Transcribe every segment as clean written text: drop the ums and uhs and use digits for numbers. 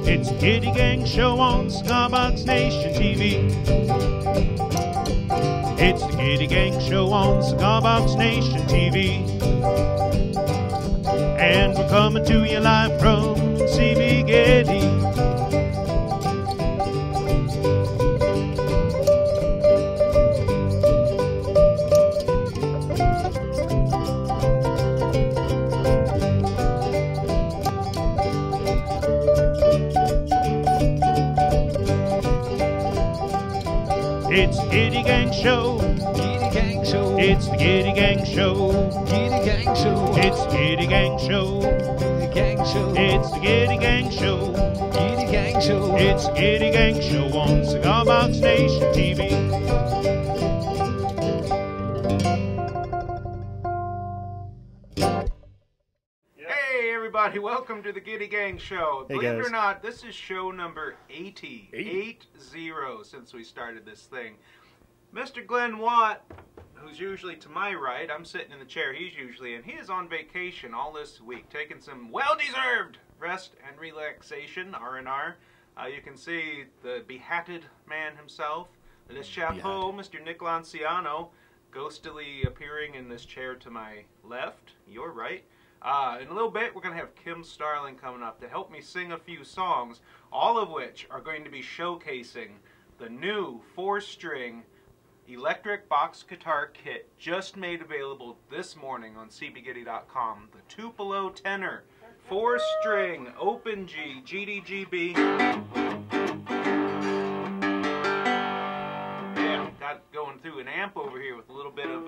It's the Gitty Gang Show on Cigar Nation TV. It's the Gitty Gang Show on Cigar Nation TV. And we're coming to you live from CB Gitty. It's the Gitty Gang Show. Gitty Gang Show. It's the Gitty Gang Show. Gitty Gang Show. It's the Gitty Gang Show. Gitty Gang Show. It's the Gitty Gang Show. Gitty Gang Show. It's the Gitty Gang Show on Cigar Box Nation TV. Hey everybody, welcome to the Gitty Gang Show. Hey, Believe it guys. or not, this is show number 80. 80 since we started this thing. Mr. Glenn Watt, who's usually to my right, I'm sitting in the chair he's usually in, he is on vacation all this week, taking some well-deserved rest and relaxation, R&R. You can see the behatted man himself, Le Chapeau, Mr. Nick Lanciano, ghostily appearing in this chair to my left, your right. In a little bit, we're going to have Kim Starling coming up to help me sing a few songs, all of which are going to be showcasing the new 4-string electric box guitar kit just made available this morning on cbgitty.com. The Tupelo tenor 4-string open G GDGB. Yeah, got going through an amp over here with a little bit of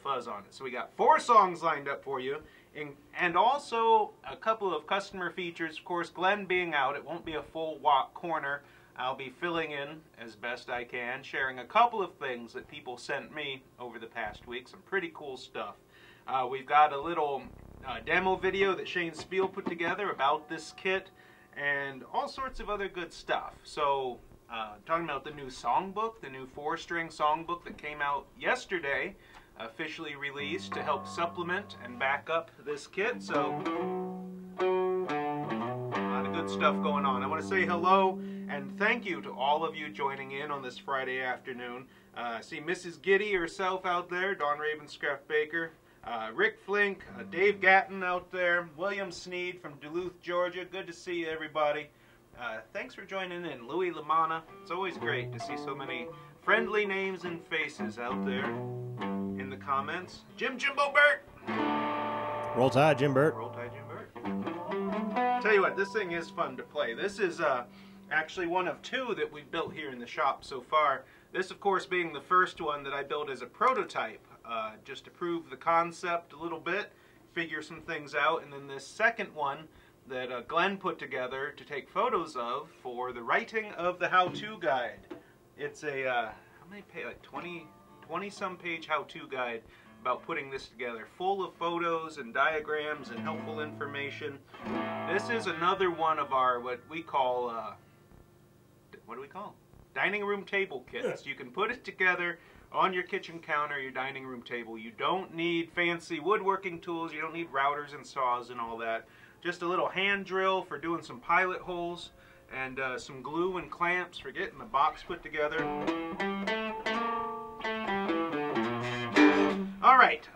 fuzz on it. So we got 4 songs lined up for you, and also a couple of customer features. Of course, Glenn being out, it won't be a full walk corner. I'll be filling in as best I can, sharing a couple of things that people sent me over the past week, some pretty cool stuff. We've got a little demo video that Shane Spiel put together about this kit, and all sorts of other good stuff. So, talking about the new Songbook, the new 4-string Songbook that came out yesterday, officially released to help supplement and back up this kit. So, a lot of good stuff going on. I want to say hello and thank you to all of you joining in on this Friday afternoon. I see Mrs. Gitty herself out there, Dawn Ravenscraft Baker, Rick Flink, Dave Gatton out there, William Sneed from Duluth, Georgia. Good to see you, everybody. Thanks for joining in. Louis Lamana. It's always great to see so many friendly names and faces out there in the comments. Jimbo Burt. Roll Tide, Jim Burt. Roll Tide, Jim Burt. Tell you what, this thing is fun to play. This is actually one of 2 that we've built here in the shop so far. This, of course, being the first one that I built as a prototype, just to prove the concept a little bit, figure some things out, and then this second one that Glenn put together to take photos of for the writing of the how-to guide. It's a, how many pages, like 20-some page how-to guide about putting this together, full of photos and diagrams and helpful information. This is another one of our, what we call, what do we call them? Dining room table kits. You can put it together on your kitchen counter, your dining room table. You don't need fancy woodworking tools. You don't need routers and saws and all that. Just a little hand drill for doing some pilot holes, and some glue and clamps for getting the box put together. All right,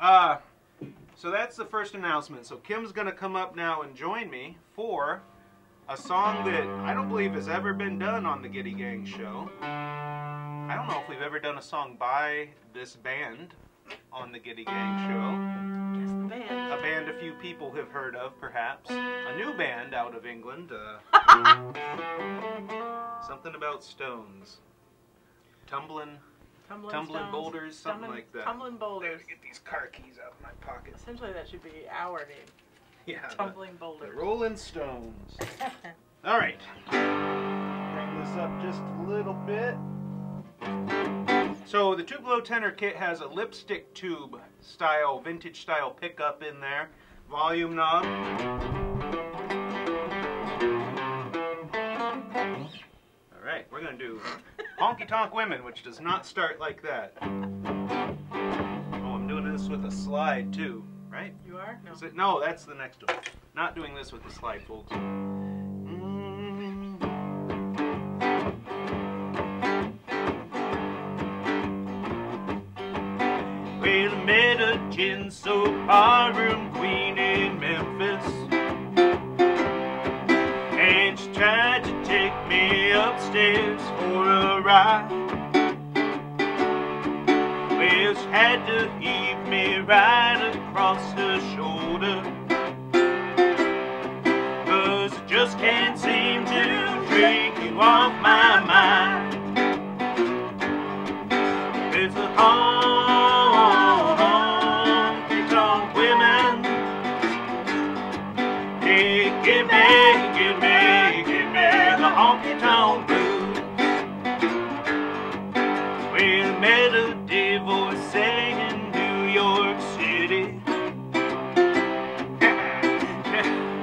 so that's the first announcement. So Kim's going to come up now and join me for a song that I don't believe has ever been done on the Gitty Gang Show. I don't know if we've ever done a song by this band on the Gitty Gang Show. Just the band. A band a few people have heard of, perhaps. A new band out of England. Something about stones. Tumbling stones. boulders, something like that. Tumbling boulders. Get these car keys out of my pocket. Essentially, that should be our name. Yeah. Tumbling The boulders. Rolling Stones. All right. Bring this up just a little bit. So the Tupelo tenor kit has a lipstick tube style, vintage style pickup in there. Volume knob. All right, we're going to do Honky Tonk Women, which does not start like that. Oh, I'm doing this this with a slide too, right? You are? No. Is it? No, that's the next one. Not doing this with the slide, folks. Well, I met a gin soap barroom queen in Memphis, and she tried to take me upstairs for a ride. Well, she had to heave me right across her shoulder, 'cause I just can't seem to drink you off my mind. It's a honky-tonk women. Hey, give me the honky-tonk blues. Well, I met a divorce sang in New York City.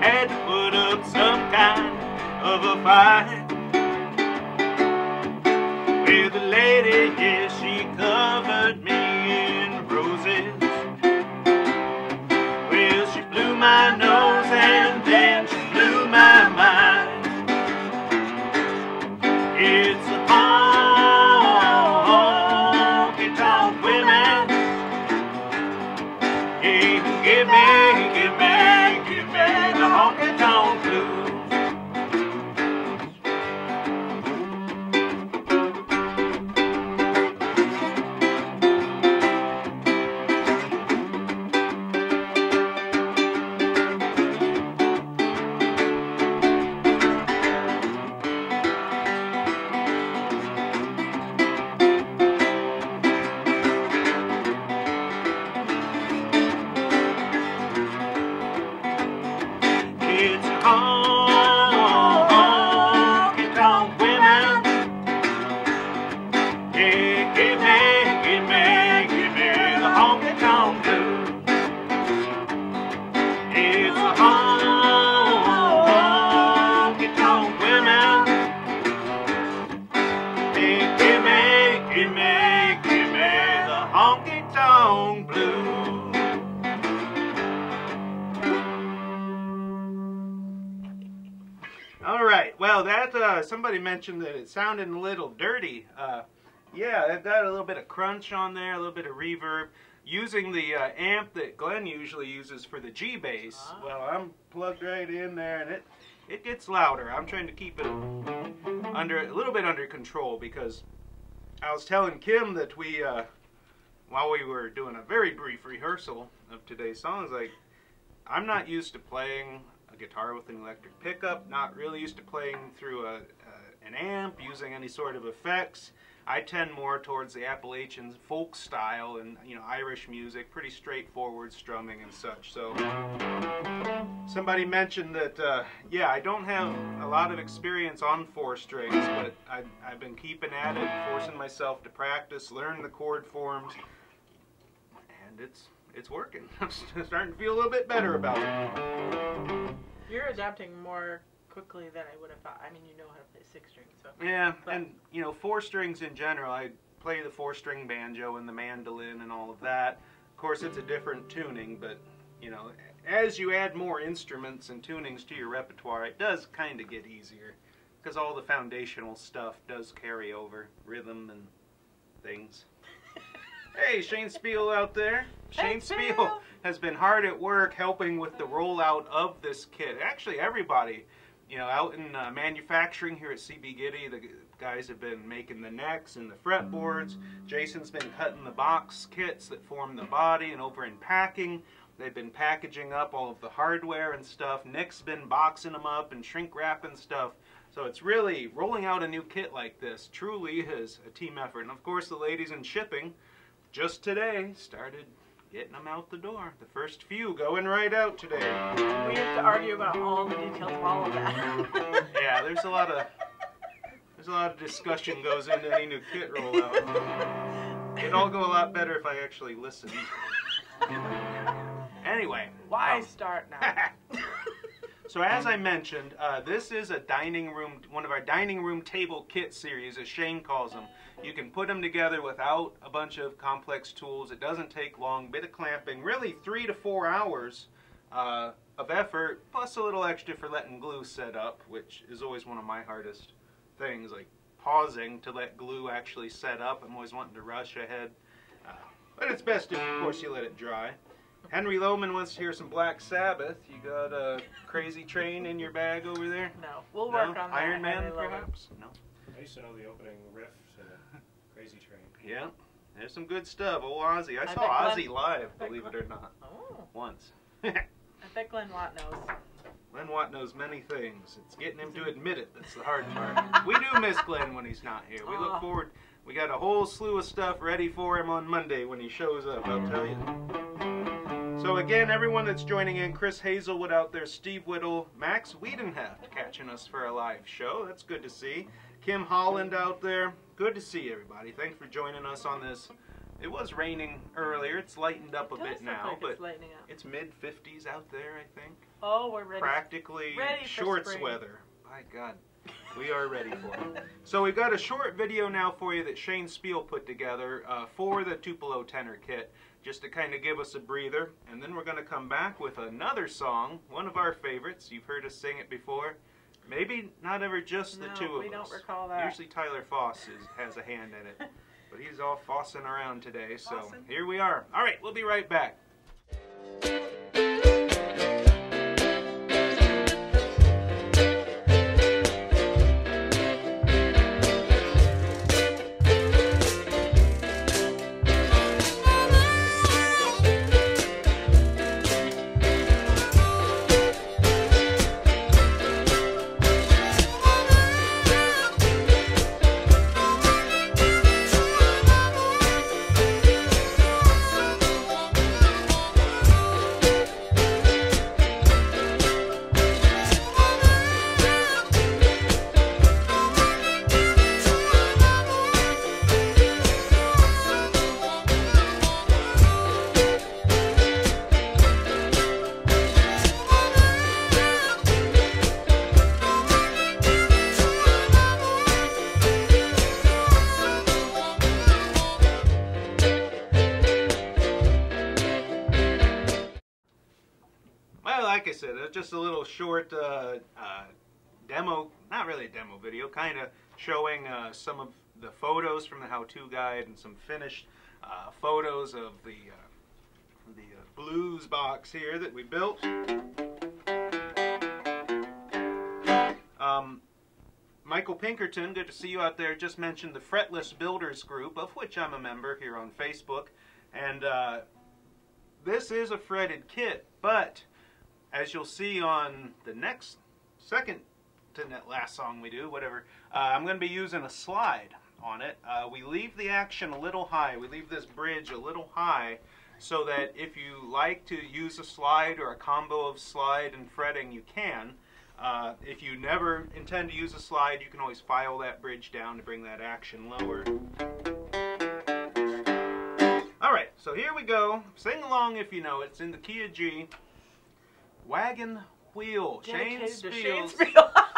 Had to put up some kind of a fight. Well, the lady, yeah, she covered me in roses. Well, she blew my nose and then she blew my mind. It's a honky-tonk women. Hey, give me the honky-tonk blues. It's honky-tonk women. Hey, give me the honky-tonk blues. It's honky-tonk women. Hey, give me the honky-tonk blues. All right. Well, that somebody mentioned that it sounded a little dirty. Yeah, it got a little bit of crunch on there, a little bit of reverb, using the amp that Glenn usually uses for the G bass. Well, I'm plugged right in there, and it gets louder. I'm trying to keep it a little bit under control, because I was telling Kim that we, while we were doing a very brief rehearsal of today's songs, like, I'm not used to playing a guitar with an electric pickup, not really used to playing through an amp, using any sort of effects. I tend more towards the Appalachian folk style and, you know, Irish music, pretty straightforward strumming and such. So somebody mentioned that, yeah, I don't have a lot of experience on 4 strings, but I've been keeping at it, forcing myself to practice, learn the chord forms, and it's working. I'm starting to feel a little bit better about it. You're adapting more quickly than I would have thought. I mean, you know how to play 6 strings, so. Yeah, and, you know, 4 strings in general. I play the 4-string banjo and the mandolin and all of that. Of course, it's a different tuning, but, you know, as you add more instruments and tunings to your repertoire, it does kind of get easier, because all the foundational stuff does carry over, rhythm and things. Hey, Shane Spiel out there. Shane Spiel has been hard at work helping with the rollout of this kit. Actually, everybody, you know, out in manufacturing here at CB Gitty, the guys have been making the necks and the fretboards. Jason's been cutting the box kits that form the body, and over in packing, they've been packaging up all of the hardware and stuff. Nick's been boxing them up and shrink wrapping stuff. So it's really, rolling out a new kit like this truly is a team effort. And of course, the ladies in shipping just today started getting them out the door. The first few going right out today. We have to argue about all the details of all of that. Yeah, there's a lot of discussion goes into any new kit rollout. It'd all go a lot better if I actually listened. Anyway. Why start now? So as I mentioned, this is a dining room, one of our dining room table kit series, as Shane calls them. You can put them together without a bunch of complex tools. It doesn't take long. Bit of clamping, really 3 to 4 hours of effort, plus a little extra for letting glue set up, which is always one of my hardest things, like pausing to let glue actually set up. I'm always wanting to rush ahead. But it's best if, of course, you let it dry. Henry Lohman wants to hear some Black Sabbath. You got a Crazy Train in your bag over there? No, we'll work on that. Iron Man, Henry Lohman. perhaps? No. I used to know the opening riff to Crazy Train. Yeah, there's some good stuff. Old Ozzy. I saw bet Ozzy live, believe it or not. Oh. Once. I bet Glenn Watt knows. Glenn Watt knows many things. It's getting him to admit it that's the hard part. We do miss Glenn when he's not here. We look forward. We got a whole slew of stuff ready for him on Monday when he shows up, I'll tell you. So again, everyone that's joining in, Chris Hazelwood out there, Steve Whittle, Max Wiedenheft catching us for a live show. That's good to see. Kim Holland out there. Good to see everybody. Thanks for joining us on this. It was raining earlier. It's lightened up a bit now, but it's mid-50s out there, I think. Oh, we're ready. Practically ready for shorts spring. weather. My God. We are ready for it. So we've got a short video now for you that Shane Spiel put together for the Tupelo tenor kit, just to kind of give us a breather. And then we're going to come back with another song, one of our favorites. You've heard us sing it before. Maybe not ever just the two of us. we don't recall that. Usually Tyler Foss has a hand in it. But he's all fossing around today, so here we are. All right, we'll be right back. Like I said, it's just a little short demo, not really a demo video, kind of showing some of the photos from the how-to guide and some finished photos of the blues box here that we built. Michael Pinkerton, good to see you out there, just mentioned the Fretless Builders group, of which I'm a member here on Facebook. And this is a fretted kit, but as you'll see on the second to last song we do, whatever, I'm going to be using a slide on it. We leave the action a little high. We leave this bridge a little high so that if you like to use a slide or a combo of slide and fretting, you can. If you never intend to use a slide, you can always file that bridge down to bring that action lower. Alright, so here we go. Sing along if you know it. It's in the key of G. Wagon Wheel, Shane Spiel's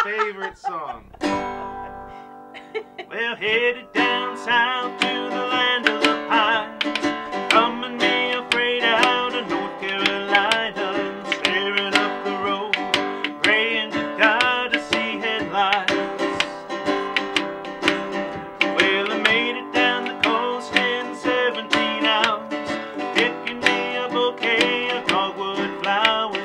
favorite song. Well, headed down south to the land of the pines, coming me a freight out of North Carolina, staring up the road, praying to God to see headlights. Well, I made it down the coast in 17 hours, picking me a bouquet of dogwood flowers.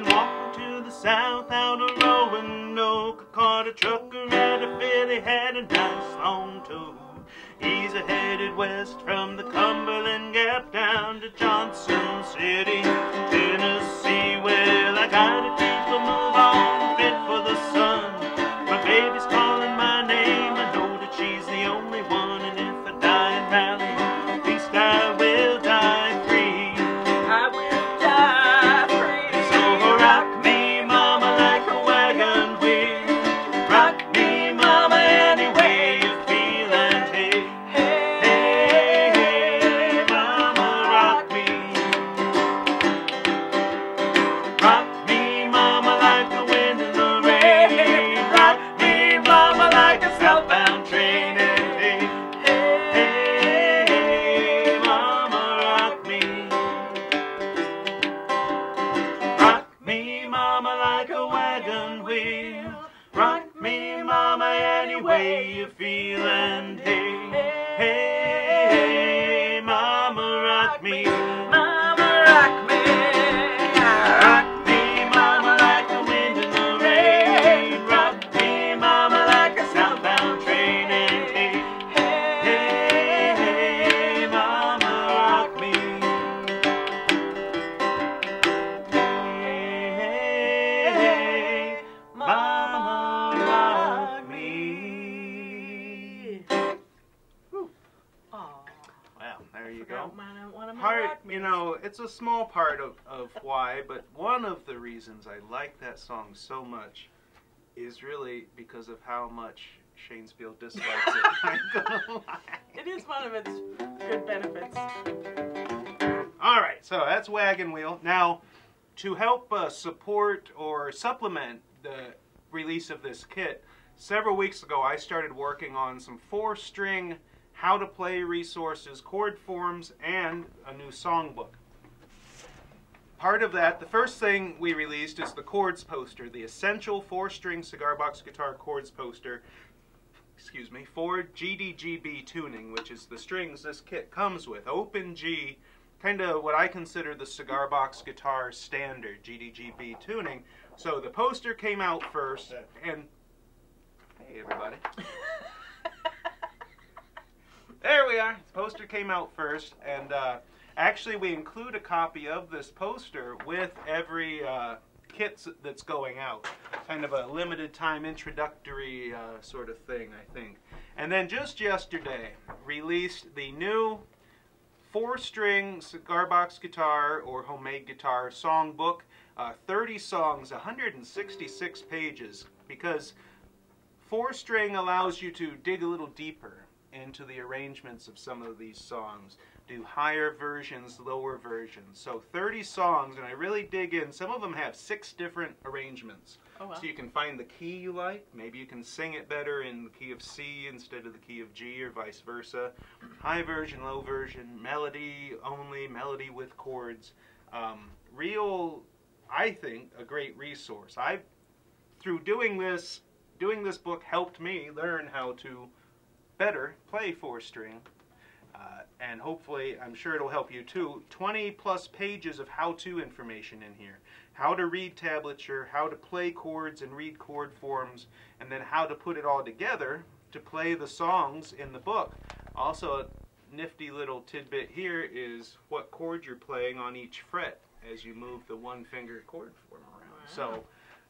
walking to the south out of Roanoke. Caught a trucker at a filly, had a nice long tow. He's headed west from the Cumberland Gap down to Johnson City, Tennessee. Well, I gotta keep a move on, fit for the sun. My baby's calling my name, I know that she's the only one. And if I die in Raleigh, at least I will die free. I will die free. So rock me, mama, like a wagon wheel. Rock me, mama, any way you feel. And hey, hey, hey, mama, rock me. Rock me, mama, like the wind in the rain. Rock me, mama, like a southbound train. Hey, hey, hey, mama, rock me. Rock me, mama, like a wagon wheel. Rock me, mama, any way you feel. And hey, hey, hey, mama, rock me. Mama, rock me. Rock me, mama, like the wind in the rain. Rock me, mama, like a southbound train. And hey, hey, hey, mama, rock me. Hey, hey, mama, rock me. Aw. Well, there you go. Forgot mine, I want 'em to Part, rock me. you know, it's a small part of why, but one of the reasons I like that song so much is really because of how much Shanesfield dislikes it. I'm gonna lie. It is one of its good benefits. All right, so that's Wagon Wheel. Now, to help support or supplement the release of this kit, several weeks ago I started working on some 4-string how to play resources, chord forms, and a new songbook. Part of that, the first thing we released is the chords poster, the essential 4-string cigar box guitar chords poster, excuse me, for GDGB tuning, which is the strings this kit comes with. Open G, kind of what I consider the cigar box guitar standard, GDGB tuning. So the poster came out first, and hey everybody. There we are. The poster came out first, and actually we include a copy of this poster with every kit that's going out. Kind of a limited time introductory sort of thing, I think. And then just yesterday, released the new 4-string cigar box guitar or homemade guitar songbook. 30 songs, 166 pages, because 4-string allows you to dig a little deeper into the arrangements of some of these songs, do higher versions, lower versions. So 30 songs, and I really dig in. Some of them have 6 different arrangements. Oh, wow. So you can find the key you like. Maybe you can sing it better in the key of C instead of the key of G, or vice versa. High version, low version, melody only, melody with chords. Real, I think, a great resource. Through doing this book helped me learn how to better play 4-string, and hopefully, I'm sure it'll help you too. 20+ pages of how-to information in here. How to read tablature, how to play chords and read chord forms, and then how to put it all together to play the songs in the book. Also, a nifty little tidbit here is what chord you're playing on each fret as you move the 1-finger chord form around. Wow.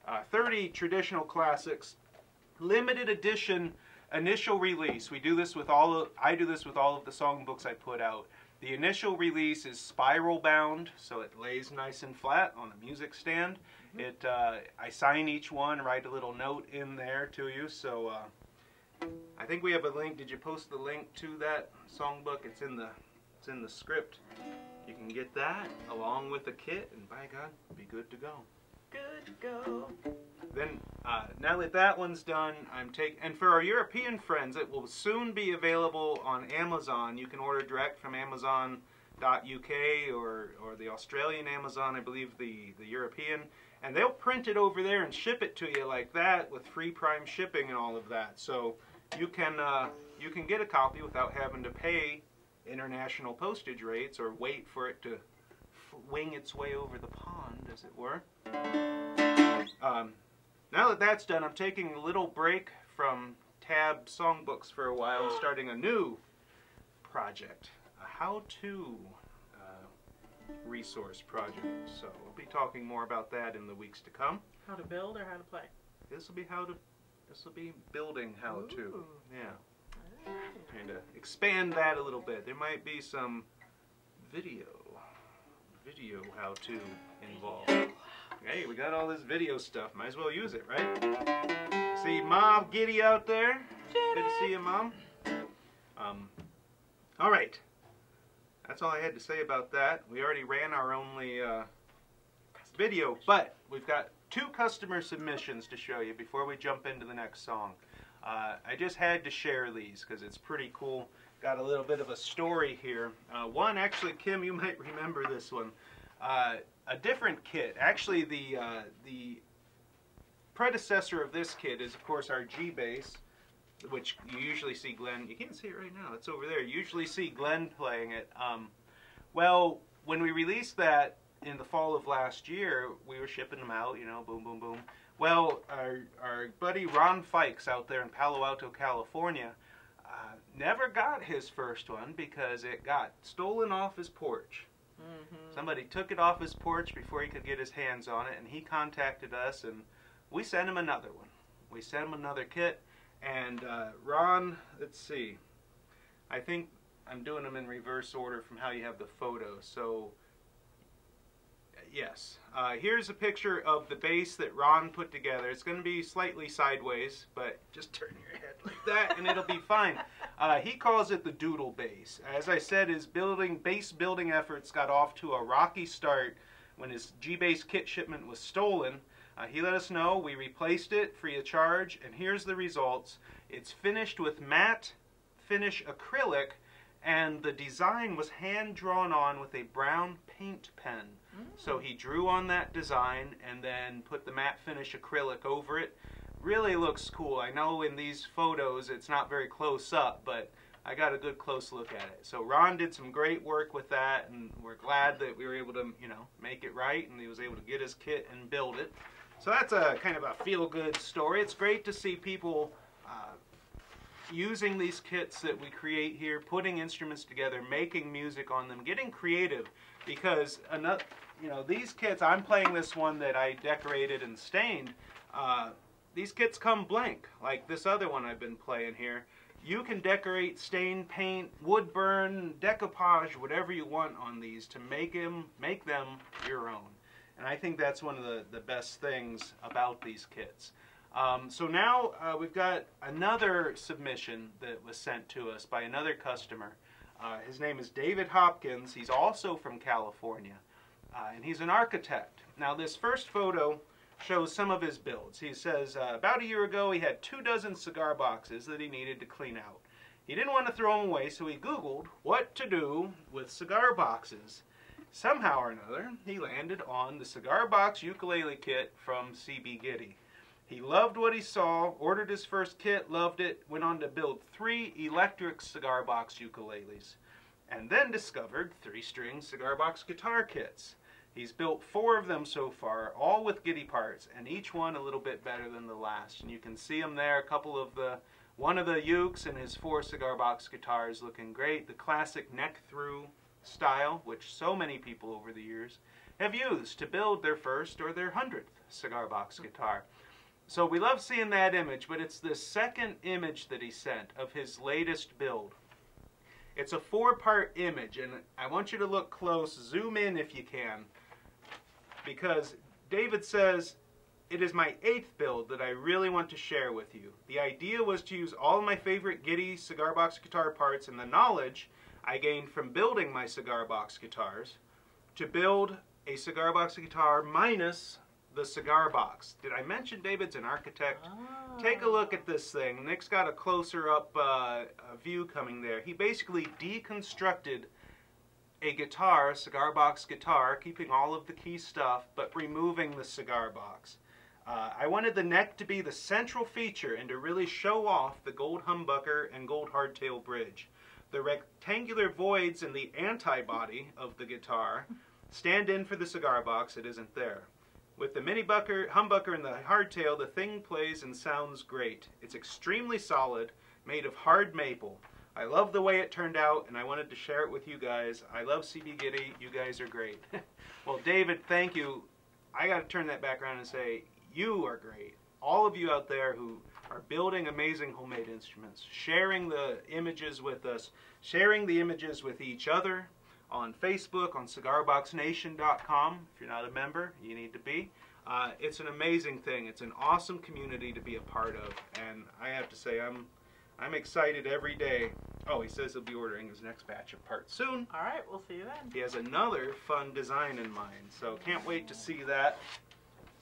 So, 30 traditional classics, limited edition. Initial release. I do this with all of the songbooks I put out. The initial release is spiral bound, so it lays nice and flat on a music stand. I sign each one, write a little note in there to you. So I think we have a link. Did you post the link to that songbook? It's in the script. You can get that along with the kit, and by God, be good to go. Good to go. Then, now that that one's done, and for our European friends, it will soon be available on Amazon. You can order direct from Amazon.uk or the Australian Amazon, I believe the European, and they'll print it over there and ship it to you like that with free prime shipping and all of that. So you can get a copy without having to pay international postage rates or wait for it to wing its way over the pond as it were. Now that that's done, I'm taking a little break from tab songbooks for a while and starting a new project, a how-to resource project. So we'll be talking more about that in the weeks to come. How to build or how to play? This will be building how-to. Ooh. Yeah. Kind of expand that a little bit. There might be some video how-to involved. Hey, we got all this video stuff. Might as well use it, right? See Mom Gitty out there? Good to see you, Mom. All right. That's all I had to say about that. We already ran our only video, but we've got 2 customer submissions to show you before we jump into the next song. I just had to share these because it's pretty cool. Got a little bit of a story here. One, actually, Kim, you might remember this one. A different kit. Actually, the predecessor of this kit is, of course, our G bass, which you usually see Glenn. You can't see it right now. It's over there. You usually see Glenn playing it. Well, when we released that in the fall of last year, we were shipping them out. You know, boom, boom, boom. Well, our buddy Ron Fikes out there in Palo Alto, California, never got his first one because it got stolen off his porch. Somebody took it off his porch before he could get his hands on it, and he contacted us, and we sent him another one. We sent him another kit, and Ron, let's see, I think I'm doing them in reverse order from how you have the photo. So, yes, here's a picture of the bass that Ron put together. It's going to be slightly sideways, but just turn your head like that, and it'll be fine. He calls it the Doodle bass. As I said, his bass building efforts got off to a rocky start when his G-Bass kit shipment was stolen. He let us know. We replaced it free of charge, and here's the results. It's finished with matte finish acrylic, and the design was hand-drawn on with a brown paint pen. So he drew on that design and then put the matte finish acrylic over it. Really looks cool. I know in these photos it's not very close up, but I got a good close look at it. So Ron did some great work with that, and we're glad that we were able to, you know, make it right, and he was able to get his kit and build it. So that's a kind of a feel-good story. It's great to see people using these kits that we create here, putting instruments together, making music on them, getting creative, because another, you know, these kits, I'm playing this one that I decorated and stained. These kits come blank, like this other one I've been playing here. You can decorate, stain, paint, wood burn, decoupage, whatever you want on these to make them your own. And I think that's one of the best things about these kits. So now we've got another submission that was sent to us by another customer. His name is David Hopkins. He's also from California, and he's an architect. Now this first photo shows some of his builds. He says about a year ago he had 24 cigar boxes that he needed to clean out. He didn't want to throw them away, so he Googled what to do with cigar boxes. Somehow or another, he landed on the cigar box ukulele kit from CB Gitty. He loved what he saw, ordered his first kit, loved it, went on to build 3 electric cigar box ukuleles, and then discovered 3-string cigar box guitar kits. He's built 4 of them so far, all with Gitty parts, and each one a little bit better than the last. And you can see them there, one of the ukes and his 4 cigar box guitars looking great. The classic neck-through style, which so many people over the years have used to build their first or their 100th cigar box guitar. So we love seeing that image, but it's the second image that he sent of his latest build. It's a 4-part image, and I want you to look close, zoom in if you can, because David says, it is my 8th build that I really want to share with you. The idea was to use all of my favorite Gitty cigar box guitar parts and the knowledge I gained from building my cigar box guitars to build a cigar box guitar minus the cigar box. Did I mention David's an architect? Oh. Take a look at this thing. Nick's got a closer up view coming there. He basically deconstructed a guitar, cigar box guitar, keeping all of the key stuff, but removing the cigar box. I wanted the neck to be the central feature and to really show off the gold humbucker and gold hardtail bridge. The rectangular voids in the anti-body of the guitar Stand in for the cigar box, it isn't there. With the mini humbucker and the hardtail, the thing plays and sounds great. It's extremely solid, made of hard maple. I love the way it turned out, and I wanted to share it with you guys. I love CB Gitty. You guys are great. Well, David, thank you. I got to turn that back around and say, you are great. All of you out there who are building amazing homemade instruments, sharing the images with us, sharing the images with each other on Facebook, on cigarboxnation.com. If you're not a member, you need to be. It's an amazing thing. It's an awesome community to be a part of, and I have to say I'm excited every day. Oh, he says he'll be ordering his next batch of parts soon. All right, we'll see you then. He has another fun design in mind, so can't wait to see that.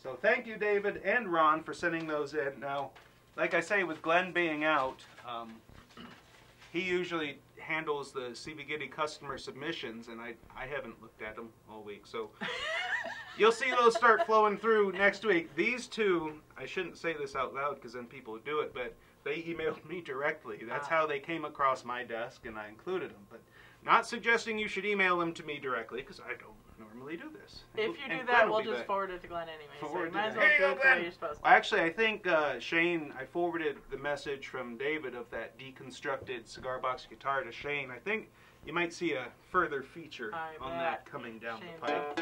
So thank you, David and Ron, for sending those in. Now, like I say, with Glenn being out, he usually handles the CB Gitty customer submissions, and I haven't looked at them all week. So you'll see those start flowing through next week. These two, I shouldn't say this out loud because then people do it, but they emailed me directly. That's how they came across my desk, and I included them. But not suggesting you should email them to me directly, because I don't normally do this. If you do that, we'll just forward it to Glenn anyway. So you might as well do it the way you're supposed to. Actually, I think Shane, I forwarded the message from David of that deconstructed cigar box guitar to Shane. I think you might see a further feature on that coming down the pipe.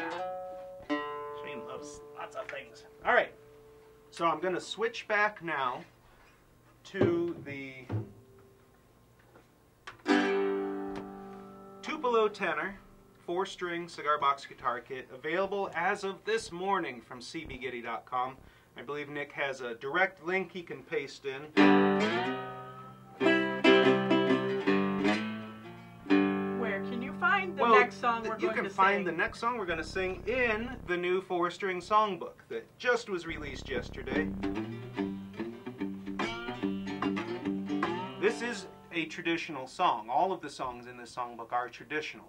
Shane loves lots of things. All right, so I'm going to switch back now to the Tupelo tenor 4-string cigar box guitar kit, available as of this morning from cbgitty.com. I believe Nick has a direct link he can paste in. Where can you find the next song we're going to sing? You can find the next song we're going to sing in the new 4-string songbook that just was released yesterday. This is a traditional song. All of the songs in this songbook are traditional,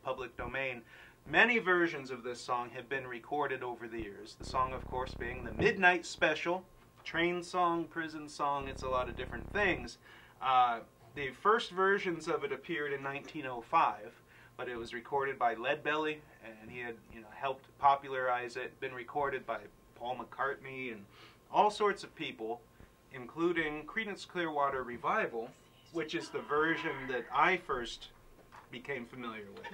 public domain. Many versions of this song have been recorded over the years. The song, of course, being the Midnight Special, train song, prison song, it's a lot of different things. The first versions of it appeared in 1905, but it was recorded by Leadbelly, and he had helped popularize it, been recorded by Paul McCartney and all sorts of people, including Creedence Clearwater Revival, which is the version that I first became familiar with.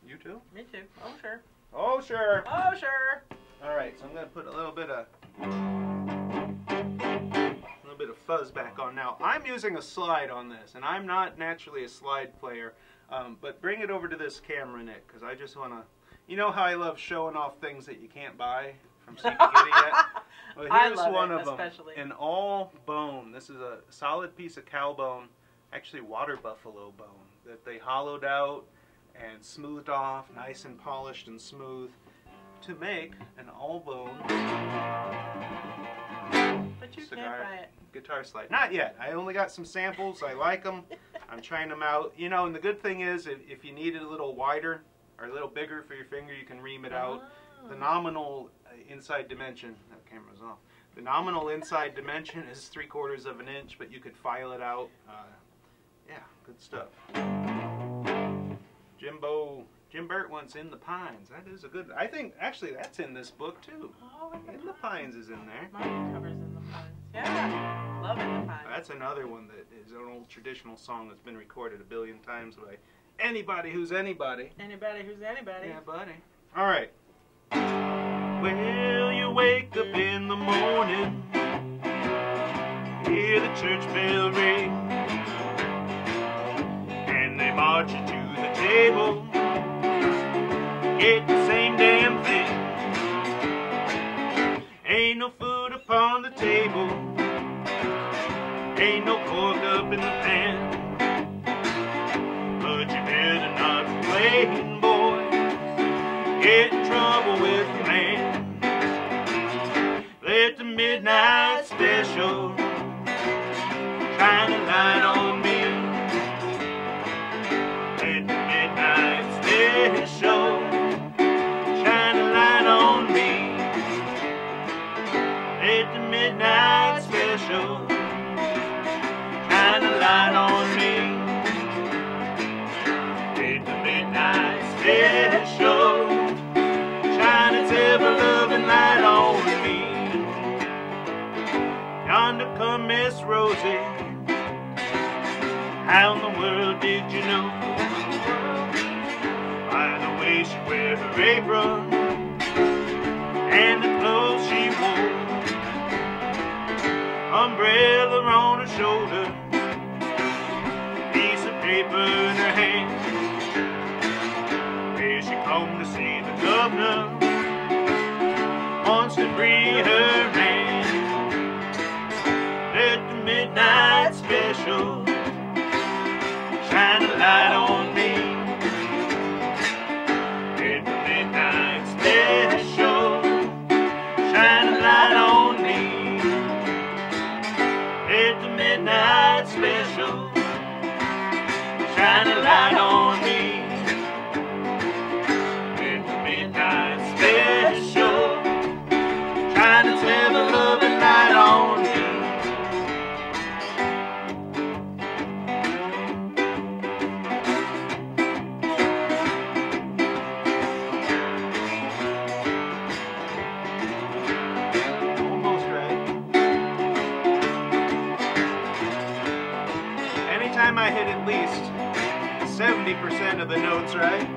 You too? Me too. Oh, sure. Oh, sure. Oh, sure. All right, so I'm going to put a little bit of fuzz back on now. I'm using a slide on this, and I'm not naturally a slide player, but bring it over to this camera, Nick, because I just want to... You know how I love showing off things that you can't buy from CB Gitty yet? Well, here's one of them, an all bone. This is a solid piece of cow bone, actually water buffalo bone, that they hollowed out and smoothed off, nice and polished and smooth, to make an all bone cigar guitar slide. Not yet. I only got some samples. I like them. I'm trying them out. You know, and the good thing is, if you need it a little wider or a little bigger for your finger, you can ream it out. The nominal inside dimension, that camera's off. The nominal inside dimension is 3/4 of an inch, but you could file it out. Yeah, good stuff. Jim Burt once In the Pines. That is a good. I think actually that's in this book too. Oh, In the Pines is in there. Mine covers In the Pines. Yeah, love In the Pines. That's another one that is an old traditional song that's been recorded 1 billion times by anybody who's anybody. Anybody who's anybody. Yeah, buddy. All right. Well, you wake up in the morning, hear the church bell ring, and they march you to the table, get the same damn thing. Ain't no food upon the table, ain't no pork up in the pan, but you better not complain, boy, get in trouble with the man. Let the midnight special shine a light on me. Let the midnight special shine a light on me. Let the midnight special shine a light on me. Let the midnight special Miss Rosie, how in the world did you know? By the way she wear her apron and the clothes she wore, umbrella on her shoulder, piece of paper in her hand. Here she come to see the governor, wants to free her man. Let the midnight special shine a light on me. Let the midnight special shine a light on me. Let the midnight special shine a light on me. Let the midnight special shine its ever-loving light on me. Almost right. Anytime I hit at least 70% of the notes right,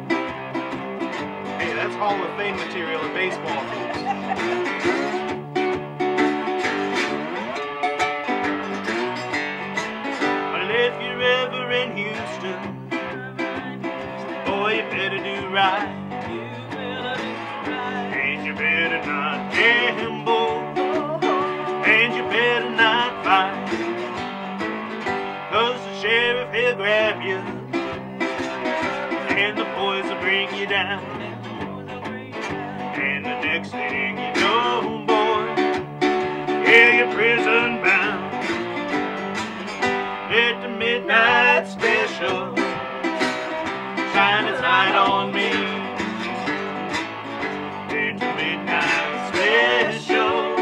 hey, that's Hall of Fame material in baseball, folks. Well, if you're ever in Houston, boy, you better do right. And you better not gamble, and you better not fight, 'cause the sheriff, he'll grab you, and the boys will bring you down. And the next thing you know, boy, yeah, you're prison bound. Let the midnight special shine its light on me. Let the midnight special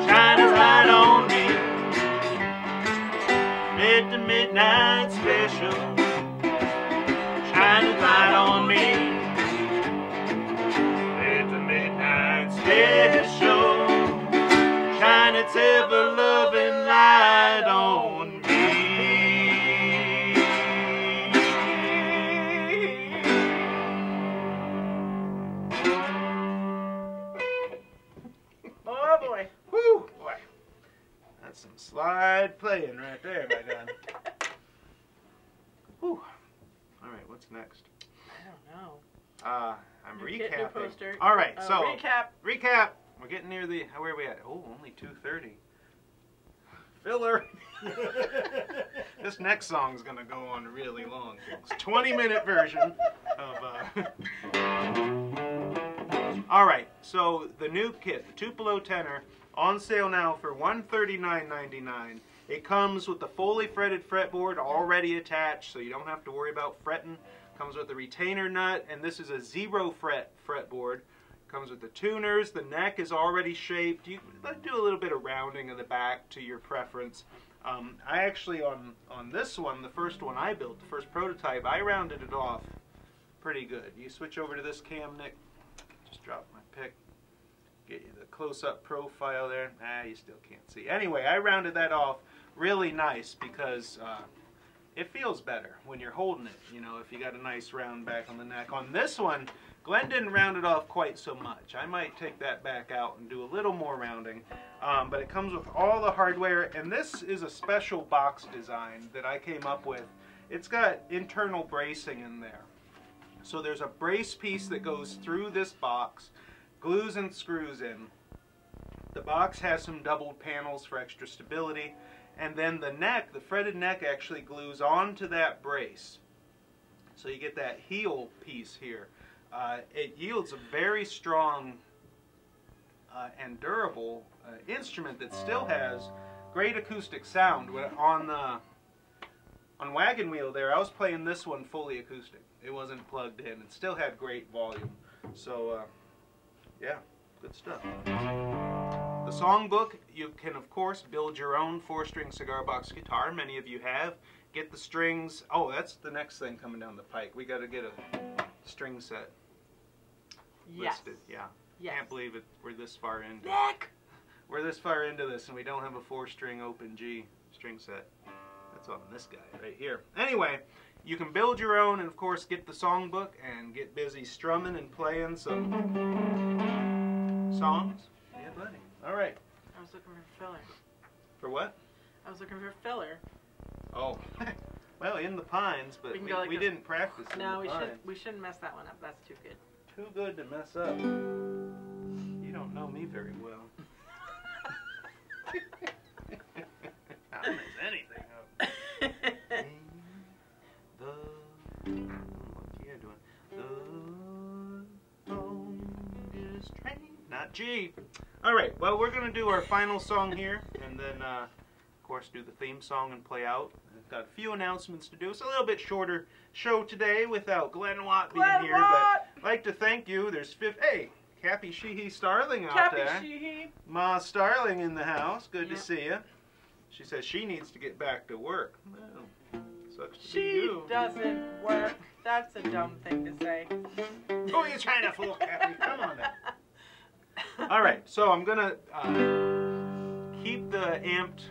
shine its light on me. Let the midnight special shine its light on me. Let the midnight special shine its ever-loving light on me. Oh boy. Whew, boy. That's some slide playing right there, my God. Whew. All right, what's next? I don't know. I'm New kit, new recapping. poster. All right, so recap. We're getting near the. Where are we at? Oh, only 2:30. Filler. This next song's gonna go on really long. It's a 20-minute version of. All right, so the new kit, the Tupelo tenor, on sale now for $139.99. It comes with the fully fretted fretboard already attached, so you don't have to worry about fretting. Comes with the retainer nut, and this is a 0 fret fretboard. Comes with the tuners. The neck is already shaped. You can do a little bit of rounding in the back to your preference. I actually, on this one, the first one I built, the first prototype, I rounded it off pretty good. You switch over to this cam, Nick. Just drop my pick. Get you the close-up profile there. You still can't see. Anyway, I rounded that off really nice because it feels better when you're holding it, you know, if you got a nice round back on the neck. On this one, Glenn didn't round it off quite so much. I might take that back out and do a little more rounding. But it comes with all the hardware, and this is a special box design that I came up with. It's got internal bracing in there. So there's a brace piece that goes through this box, glues and screws in. The box has some doubled panels for extra stability, and then the neck, the fretted neck, actually glues onto that brace. So you get that heel piece here. It yields a very strong and durable instrument that still has great acoustic sound. On Wagon Wheel there, I was playing this one fully acoustic. It wasn't plugged in. It still had great volume. So, yeah, good stuff. The Songbook, you can, of course, build your own 4-string cigar box guitar. Many of you have. Get the strings. Oh, that's the next thing coming down the pike. We got to get a string set listed. Yeah. Yes. Can't believe it. We're this far into Nick! we're this far into this and we don't have a 4-string open G string set. That's on this guy right here. Anyway, you can build your own and of course get the songbook and get busy strumming and playing some songs. Yeah, buddy. All right. I was looking for filler. For what? I was looking for filler. Oh. Well, in the pines, but We can go like we this. didn't practice in No, the pines. we shouldn't mess that one up. That's too good. Too good to mess up. You don't know me very well. I don't mess anything up. What you doing? The longest train. Not G. All right. Well, we're gonna do our final song here, and then, of course, do the theme song and play out. I've got a few announcements to do. It's a little bit shorter show today without Glenn Watt being here, but I'd like to thank you. There's hey, Cappy Sheehy Starling out there. Cappy Sheehy. Ma Starling in the house. Good to Yep. see you. She says she needs to get back to work. Well, sucks to be She you. doesn't work. That's a dumb thing to say. Who are you trying to fool, Cappy? Come on now. All right, so I'm gonna keep the amped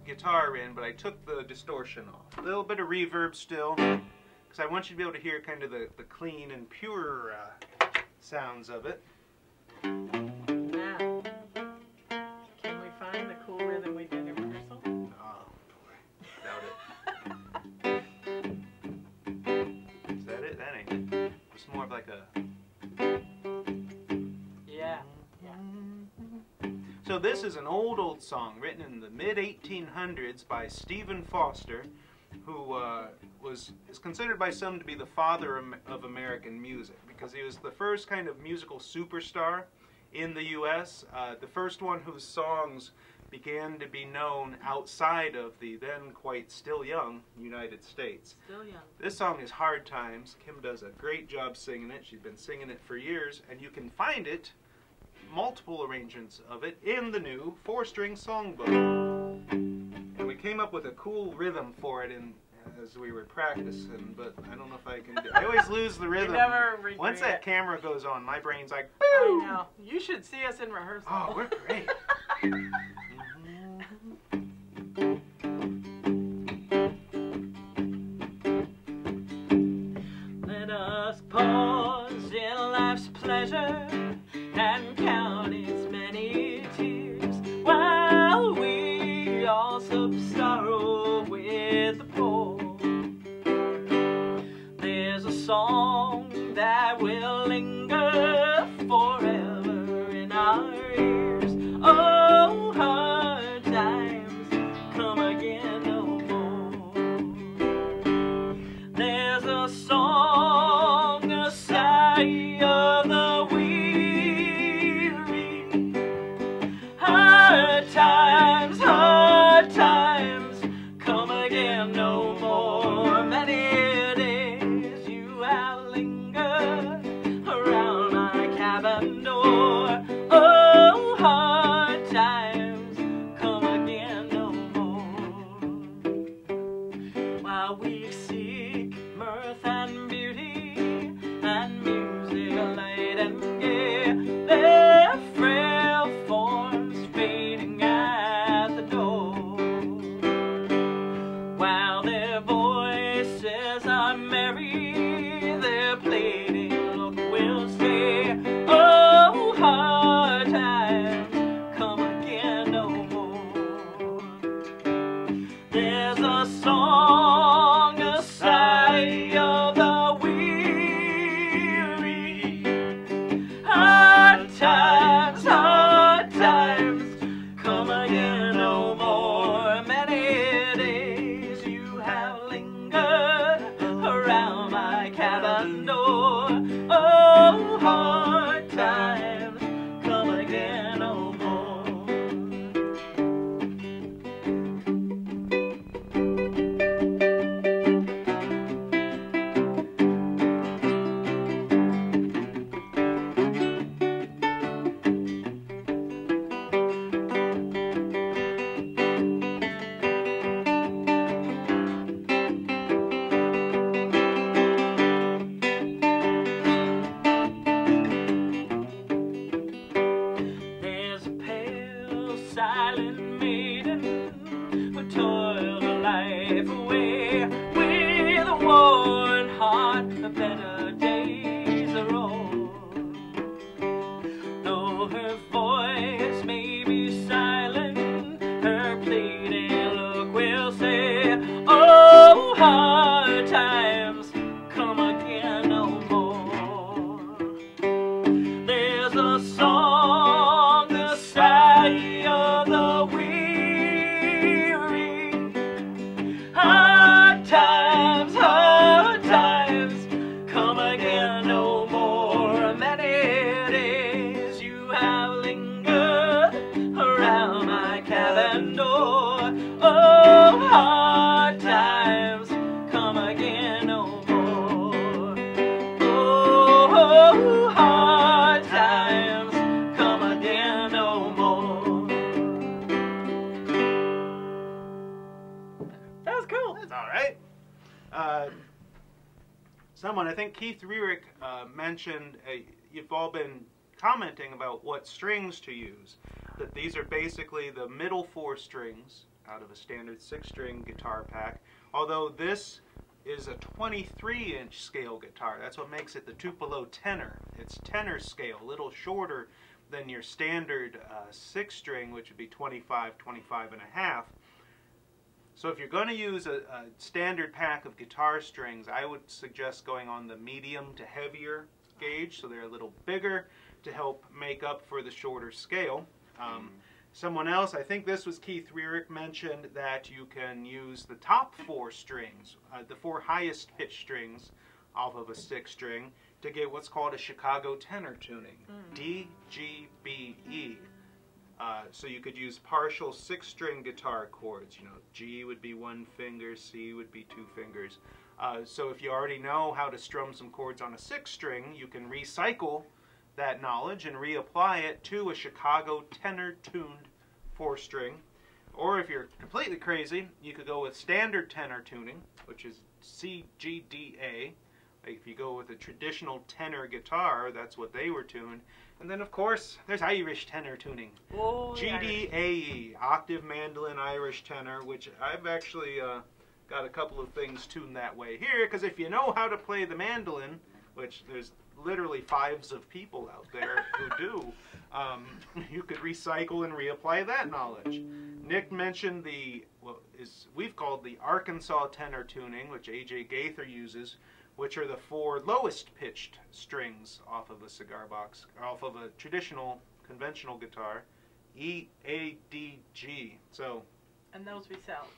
guitar in, but I took the distortion off. A little bit of reverb still, because I want you to be able to hear kind of the clean and pure sounds of it. Now, can we find the cool rhythm we did in rehearsal? Oh boy, doubt it. Is that it? That ain't it. It's more of like a... Yeah. So this is an old song written in the mid-1800s by Stephen Foster, who is considered by some to be the father of American music, because he was the first kind of musical superstar in the U.S., the first one whose songs began to be known outside of the then quite still young United States. Still young. This song is Hard Times. Kim does a great job singing it. She's been singing it for years, and you can find it, multiple arrangements of it, in the new 4-string songbook. And we came up with a cool rhythm for it as we were practicing, but I don't know if I can do it. I always lose the rhythm. never recreate Once that it. camera goes on, my brain's like, I boom! know. You should see us in rehearsal. Oh, we're great. Let us pause in life's pleasure and count its many tears, while we all sup sorrow with the poor. There's a song that will linger forever in our ears. Oh, silent maiden who toiled her life away with a worn heart. The better days are old. Though her voice may be silent, her pleading look will say, oh, hard times come again no more. There's a song, the sigh of the weary. Hard times come again no more. Many days you have lingered around my cabin door. Oh, hard times come again no more. Oh, hard times come again no more. That was cool. That's all right. Someone, I think Keith Rierick mentioned, you've all been commenting about what strings to use. That these are basically the middle 4 strings out of a standard 6-string guitar pack. Although this is a 23-inch scale guitar. That's what makes it the Tupelo tenor. It's tenor scale, a little shorter than your standard 6-string, which would be 25, 25 and a half. So if you're going to use a standard pack of guitar strings, I would suggest going on the medium to heavier gauge, so they're a little bigger to help make up for the shorter scale. Someone else, I think this was Keith Rierick, mentioned that you can use the top 4 strings, the 4 highest pitch strings off of a 6-string to get what's called a Chicago tenor tuning, D, G, B, E. So you could use partial 6-string guitar chords. You know, G would be 1 finger, C would be 2 fingers. So if you already know how to strum some chords on a 6-string, you can recycle that knowledge and reapply it to a Chicago tenor-tuned 4-string. Or if you're completely crazy, you could go with standard tenor tuning, which is C, G, D, A. If you go with a traditional tenor guitar, that's what they were tuned. And then, of course, there's Irish tenor tuning. Oh, G, D, A, E, octave mandolin Irish tenor, which I've actually got a couple of things tuned that way here, because if you know how to play the mandolin, which there's literally 5s of people out there who do, you could recycle and reapply that knowledge. Nick mentioned we've called the Arkansas tenor tuning, which A.J. Gaither uses, which are the 4 lowest pitched strings off of a cigar box, off of a traditional conventional guitar, E, A, D, G. So, And those we sell.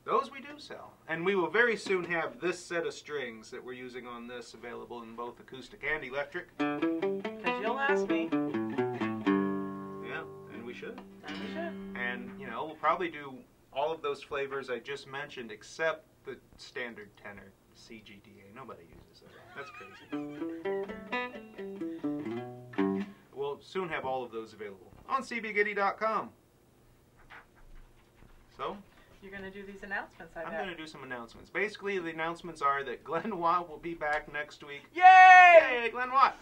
those we do sell. And we will very soon have this set of strings that we're using on this available in both acoustic and electric. Because you'll ask me. Yeah, and we should. And we should. And, you know, we'll probably do all of those flavors I just mentioned except the standard tenor CGDA. Nobody uses that. That's crazy. We'll soon have all of those available on cbgitty.com. So, You're going to do these announcements, I I'm bet. going to do some announcements. Basically, the announcements are that Glenn Watt will be back next week. Yay! Yay, Glenn Watt!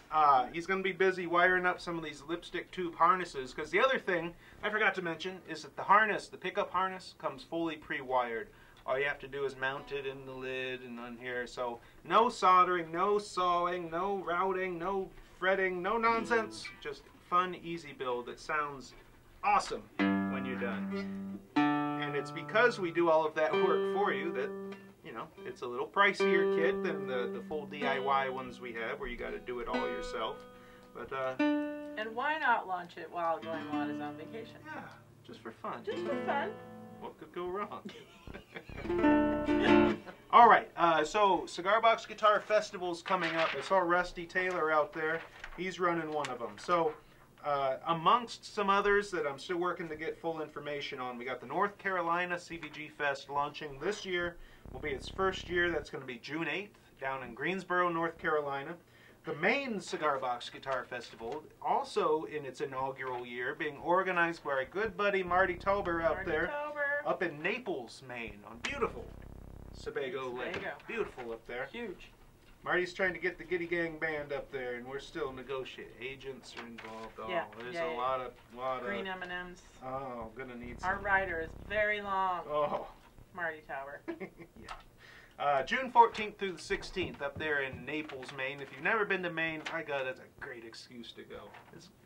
He's going to be busy wiring up some of these lipstick tube harnesses, because the other thing I forgot to mention is that the harness, the pickup harness, comes fully pre-wired. All you have to do is mount it in the lid and on here. So no soldering, no sawing, no routing, no fretting, no nonsense. Just fun, easy build that sounds awesome when you're done. And it's because we do all of that work for you that, you know, it's a little pricier kit than the full DIY ones we have where you got to do it all yourself. But And why not launch it while Glenn Watt is on vacation? yeah, just for fun. Just for fun. What could go wrong? All right, so Cigar Box Guitar Festival's coming up. I saw Rusty Taylor out there. He's running one of them. So amongst some others that I'm still working to get full information on, we got the North Carolina CBG Fest launching this year. Will be its first year. That's going to be June 8th down in Greensboro, North Carolina. The Maine Cigar Box Guitar Festival, also in its inaugural year, being organized by our good buddy Marty Tauber out there, up in Naples, Maine, on beautiful Sebago Lake. Beautiful up there. Huge. Marty's trying to get the Gitty Gang band up there, and we're still negotiating. Agents are involved. Oh, Yeah, there's yeah, a yeah. lot Green of. M&Ms. Oh, gonna need some. Our rider is very long. Oh. Marty Tower. Yeah. June 14th through the 16th up there in Naples, Maine. If you've never been to Maine, my God, that's a great excuse to go.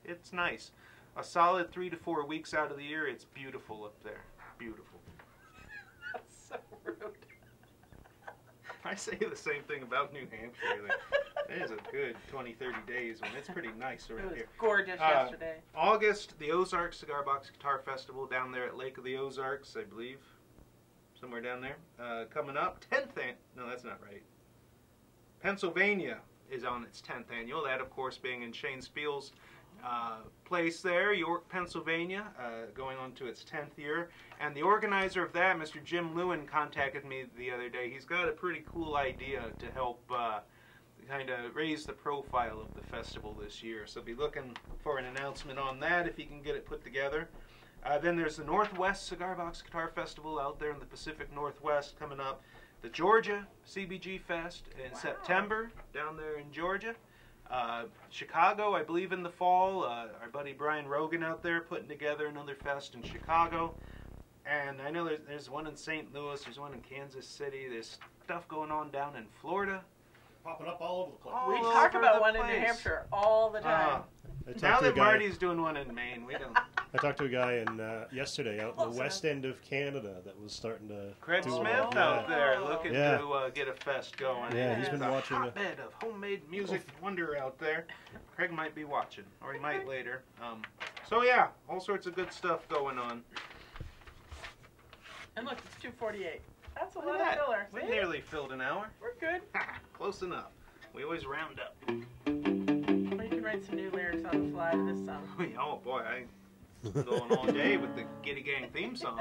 It's nice. A solid 3 to 4 weeks out of the year, it's beautiful up there. Beautiful. That's so rude. I say the same thing about New Hampshire. Like, there's a good 20, 30 days when it's pretty nice It around was here. gorgeous yesterday. August, the Ozarks Cigar Box Guitar Festival down there at Lake of the Ozarks, I believe. Somewhere down there. Coming up, 10th no, that's not right. Pennsylvania is on its 10th annual. That, of course, being in Shane Spiel's place there, York, Pennsylvania, going on to its 10th year. And the organizer of that, Mr. Jim Lewin, contacted me the other day. He's got a pretty cool idea to help kind of raise the profile of the festival this year. So be looking for an announcement on that if he can get it put together. Then there's the Northwest Cigar Box Guitar Festival out there in the Pacific Northwest coming up. The Georgia CBG Fest in September down there in Georgia. Chicago, I believe in the fall. Our buddy Brian Rogan out there putting together another fest in Chicago. And I know there's one in St. Louis. There's one in Kansas City. There's stuff going on down in Florida. Popping up all over the place. We all talk over about the one in place. New Hampshire all the time. Now that Marty's doing one in Maine, we don't. I talked to a guy yesterday out in the west end of Canada that was starting to. Craig do Smith a- out there looking Yeah. to get a fest going. Yeah, he's been It's a watching a- hotbed of homemade music wonder out there. Craig might be watching, or he might later. So yeah, all sorts of good stuff going on. And look, it's 2:48. That's a Look lot at of that. filler. We See? nearly filled an hour. We're good. Close enough. We always round up. Well, you can write some new lyrics on the fly to this song. Oh boy, I'm going all day with the Gitty Gang theme song.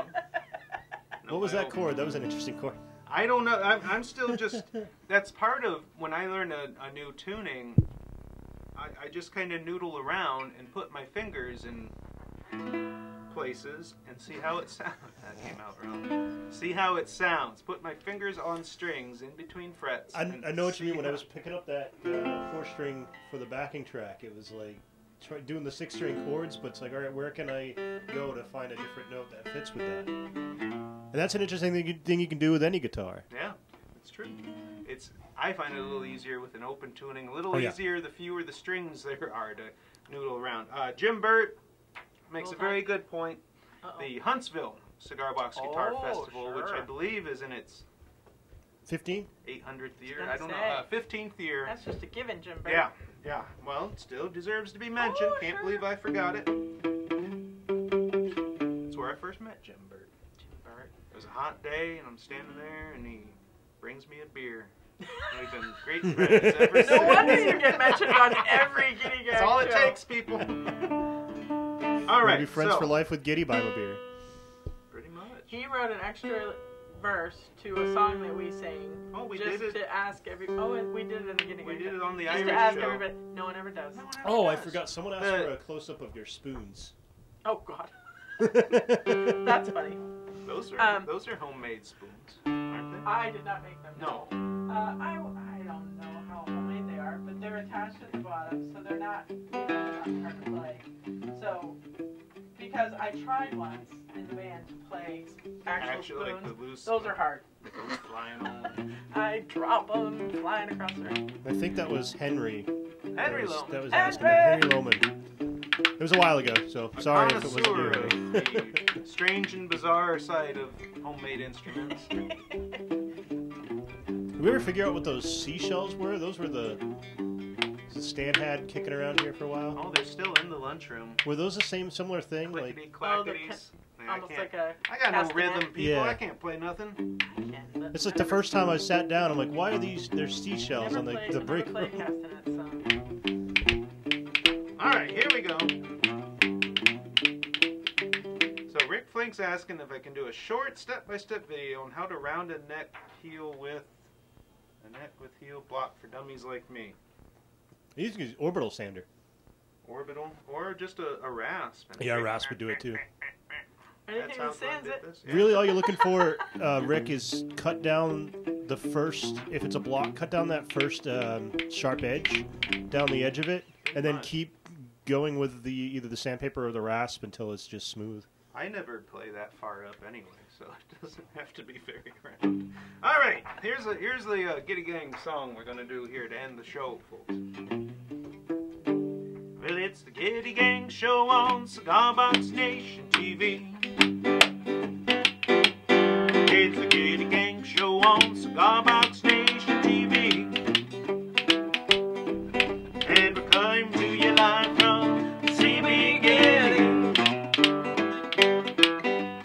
What was that chord? That was an interesting chord. I don't know. I'm still just. That's part of when I learn a new tuning. I just kind of noodle around and put my fingers in places and see how it sounds. That came out wrong. See how it sounds. Put my fingers on strings in between frets. I and know what you see mean. When I how- was picking up that 4-string for the backing track, it was like doing the 6-string chords, but it's like, all right, where can I go to find a different note that fits with that? And that's an interesting thing you can do with any guitar. Yeah, it's true. I find it a little easier with an open tuning. A little Oh, yeah. easier the fewer the strings there are to noodle around. Jim Burt makes a very good point. The Huntsville Cigar Box Guitar Festival, which I believe is in its 15? 800th year. gonna I don't say. know. 15th year. That's just a given, Jim Bird. Yeah, yeah. Well, it still deserves to be mentioned. Can't sure. believe I forgot it. That's where I first met Jim Burt. It was a hot day, and I'm standing there, and he brings me a beer. We've been great friends ever since. No wonder you get mentioned on every Gitty Gang That's all it show. takes, people. All right, Maybe friends so, for life with Gitty, buy him a beer. Pretty much. He wrote an extra verse to a song that we sang. Oh, we just did it? to ask we did it in the Gitty Gang We did show. it on the Just Irish to ask show. everybody. No one ever does. Oh, I forgot. Someone asked for a close-up of your spoons. Oh, God. That's funny. Those are homemade spoons, aren't they? I did not make them. No. I don't know how homemade they are, but they're attached at the bottom, so they're not, not hard to play. So, because I tried once in the band to play actual Actually, spoons, like the loose. those are hard. Those flying on. I drop them flying across the room. I think that was Henry. Henry that was, Loman. that was asking that. Henry Loman. It was a while ago, so sorry if it wasn't Connoisseur you. of the strange and bizarre side of homemade instruments. Did we ever figure out what those seashells were? Those were the Stan had kicking around here for a while. Oh, they're still in the lunchroom. Were those the same similar thing? Like, Clickety Oh, they're clackities. almost like a I got no castanet. rhythm, people. Yeah. I can't play nothing. it's like the first time I sat down, I'm like, why are there's seashells on the brick? Never played castanets, so. All right, here we go. So Rick Flink's asking if I can do a short step-by-step video on how to round a neck heel with heel block for dummies like me. You can use orbital sander. Orbital or just a rasp. Yeah, a rasp would do it too. Anything how that stands Glenn it. did this. Yeah. Really, all you're looking for, Rick, is cut down the first, if it's a block, cut down that first sharp edge, down the edge of it, and then keep going with the either the sandpaper or the rasp until it's just smooth. I never play that far up anyway, so it doesn't have to be very round. All right, here's the Gitty Gang song we're gonna do here to end the show, folks. Well, it's the Gitty Gang show on Cigar Box Nation TV. It's the Gitty Gang show on Cigar Box Nation TV. And we're coming to you live from CB Gitty.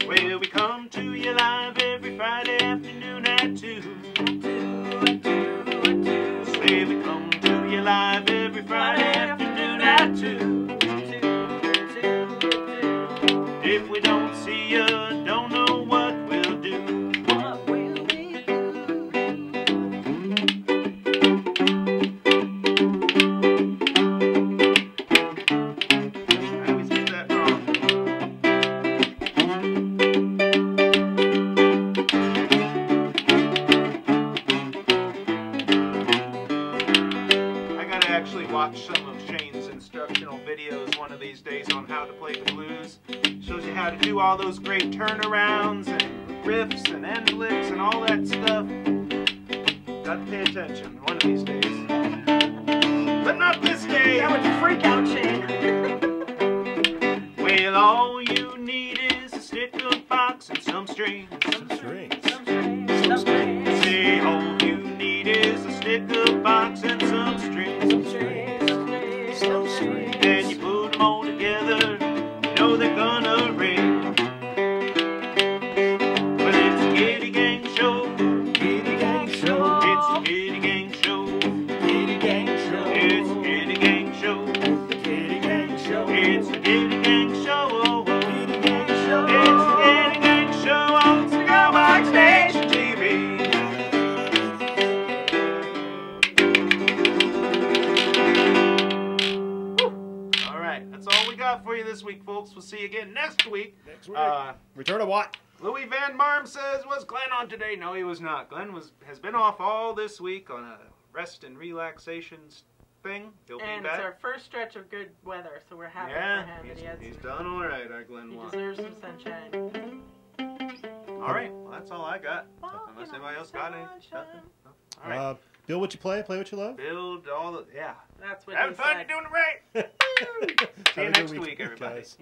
Well, we come to you live every Friday afternoon at 2. Say we come to you live every Friday afternoon at 2. If we don't see you, don't know what we'll do. What will we do? I always get that wrong. I gotta actually watch some of Shane's instructional videos one of these days on how to play the blues. Shows you how to do all those great turnarounds and riffs and end licks and all that stuff. Gotta pay attention one of these days. But not this day! That would freak out Shane. Well, all you need is a stick of box and some strings. Some strings. Some strings. Say all you need is a stick of box and some strings. Some strings. And you put them all together, you know they're gonna ring. Well, it's a Gitty Gang show. Gitty Gang show. It's a Gitty Gang show. Gitty Gang show. It's a Gitty Gang show. Gitty Gang show. It's a Gitty Gang show. Gitty Gang show. It's a Gitty Gang show on Cigar Box Nation TV. All right, that's all we got for you this week, folks. We'll see you again next week. Next week. Return of what? Louis Van Marm says, was Glenn on today? No, he was not. Glenn has been off all this week on a rest and relaxation thing. He'll be And back. it's our first stretch of good weather, so we're happy Yeah, for him that he's done all right, our Glenn he Watt. deserves some sunshine. All right, well, that's all I got. Walking Unless on anybody else the got any. sunshine. Nothing? No. All right. Build what you play what you love. Build all the, yeah. That's what Having he fun, said. you're doing it right. See you Have a good next week, everybody. guys.